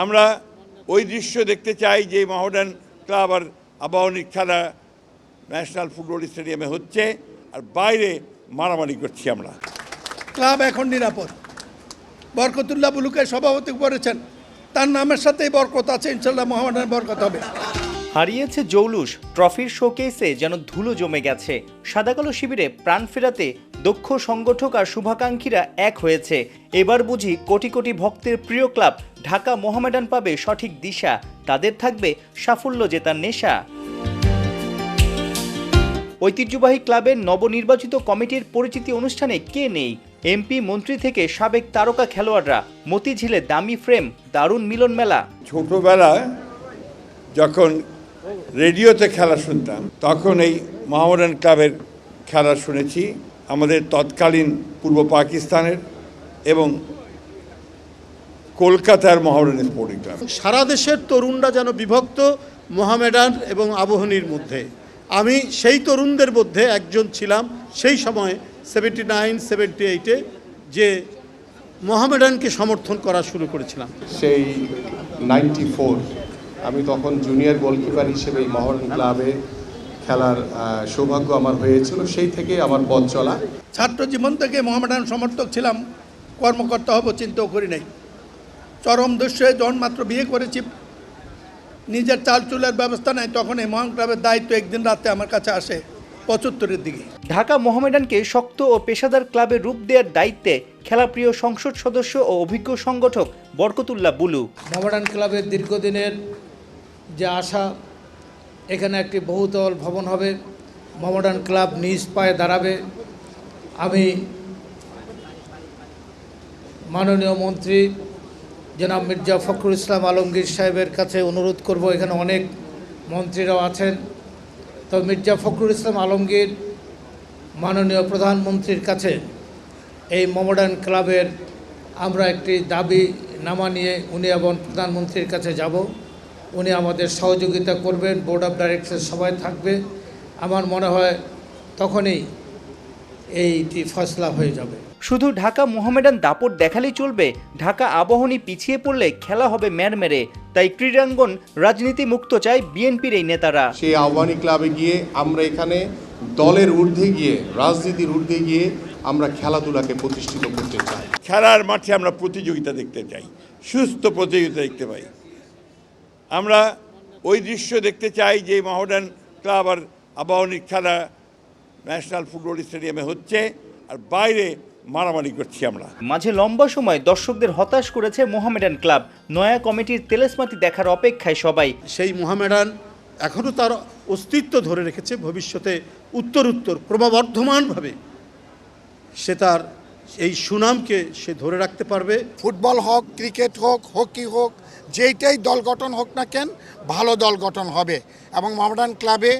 আমরা ওই দৃশ্য দেখতে চাই যে মোহামেডান ক্লাব আর আবাহনীর খেলা ন্যাশনাল ফুটবল স্টেডিয়ামে হচ্ছে আর বাইরে মারামারি করছি আমরা। ক্লাব এখন নিরাপদ। বরকতুল্লাহ বুলুকে সভাপতি করেছেন, তার নামের সাথেই বরকত আছে, ইনশাল্লাহ মোহামেডানের বরকত হবে। হারিয়েছে জৌলুস, ট্রফির শোকেসে যেন ধুলো জমে গেছে। সাদাকালো শিবিরে প্রাণ ফেরাতে দক্ষ সংগঠক আর শুভাকাঙ্ক্ষীরা এক হয়েছে। এবার বুঝি কোটি কোটি ভক্তের প্রিয় ক্লাব ঢাকা মোহামেডান পাবে সঠিক দিশা, তাদের থাকবে সাফল্য জেতার নেশা। ঐতিহ্যবাহী ক্লাবের নবনির্বাচিত কমিটির পরিচিতি অনুষ্ঠানে কে নেই? এমপি, মন্ত্রী থেকে সাবেক তারকা খেলোয়াড়রা। মতিঝিলে দামি ফ্রেম, দারুণ মিলন মেলা। ছোটবেলায় যখন রেডিওতে খেলা শুনতাম তখন এই মোহামেডান ক্লাবের খেলা শুনেছি, আমাদের তৎকালীন পূর্ব পাকিস্তানের এবং কলকাতার মোহামেডান স্পোর্টিং ক্লাব। সারা দেশের তরুণরা যেন বিভক্ত মোহামেডান এবং আবাহনীর মধ্যে। আমি সেই তরুণদের মধ্যে একজন ছিলাম সেই সময় 79-78-এ যে মোহামেডানকে সমর্থন করা শুরু করেছিলাম। সেই 94 আমি তখন জুনিয়র গোলকিপার হিসেবে এই মোহামেডান ক্লাবে খেলার সৌভাগ্য আমার হয়েছিল, সেই থেকে আমার পথ চলা। ছাত্র জীবন থেকে মোহামেডান সমর্থক ছিলাম, কর্মকর্তা হব চিন্তাও করি নাই। চরম দৃশ্যে যখন মাত্র বিয়ে করেছি, নিজের চাল চুলের ব্যবস্থা নাই, তখন এই মোহামেডান ক্লাবের দায়িত্ব একদিন রাতে আমার কাছে আসে 75-এর দিকে। ঢাকা মোহামেডানকে শক্ত ও পেশাদার ক্লাবের রূপ দেওয়ার দায়িত্বে খেলাপ্রিয় সংসদ সদস্য ও অভিজ্ঞ সংগঠক বরকতুল্লাহ বুলু। মোহামেডান ক্লাবের দীর্ঘদিনের যে আশা, এখানে একটি বহুতল ভবন হবে, মোহামেডান ক্লাব নিজ পায়ে দাঁড়াবে। আমি মাননীয় মন্ত্রী জনাব মির্জা ফখরুল ইসলাম আলমগীর সাহেবের কাছে অনুরোধ করব, এখানে অনেক মন্ত্রীরাও আছেন, তো মির্জা ফখরুল ইসলাম আলমগীর মাননীয় প্রধানমন্ত্রীর কাছে এই মোহামেডান ক্লাবের আমরা একটি দাবি নামা নিয়ে উনি এবং প্রধানমন্ত্রীর কাছে যাব। উনি আমাদের সহযোগিতা করবেন, বোর্ড অফ ডাইরেক্টর সবাই থাকবে। আমার মনে হয় তখনই এইটি ফয়সলা হয়ে যাবে। শুধু ঢাকা মোহামেডান দাপট দেখালেই চলবে? ঢাকা আবাহনী পিছিয়ে পড়লে খেলা হবে ম্যারমেরে। তাই ক্রীড়াঙ্গন রাজনীতি মুক্ত চায় বিএনপির এই নেতারা। সেই আবাহনী ক্লাবে গিয়ে আমরা এখানে দলের ঊর্ধ্বে গিয়ে, রাজনীতির ঊর্ধ্বে গিয়ে আমরা খেলাধুলাকে প্রতিষ্ঠিত করতে চাই। খেলার মাঠে আমরা প্রতিযোগিতা দেখতে চাই, সুস্থ প্রতিযোগিতা দেখতে পাই। আমরা ওই দৃশ্য দেখতে চাই যে মোহামেডান ক্লাব আর আবাহনীর খেলা ন্যাশনাল ফুটবল স্টেডিয়ামে হচ্ছে আর বাইরে মারামারি করছি আমরা। মাঝে লম্বা সময় দর্শকদের হতাশ করেছে মোহামেডান ক্লাব। নয়া কমিটির তেলেসমাতি দেখার অপেক্ষায় সবাই। সেই মোহামেডান এখনও তার অস্তিত্ব ধরে রেখেছে, ভবিষ্যতে উত্তরোত্তর ক্রমবর্ধমানভাবে সে তার এই সুনামকে সে ধরে রাখতে পারবে। ফুটবল হোক, ক্রিকেট হোক, হকি হোক, যেইটাই দল গঠন হোক না কেন, ভালো দল গঠন হবে। এবং মোহামেডান ক্লাবে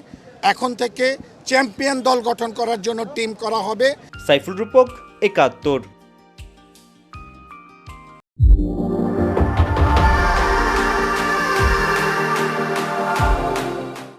এখন থেকে চ্যাম্পিয়ন দল গঠন করার জন্য টিম করা হবে। সাইফুল রূপক, ৭১।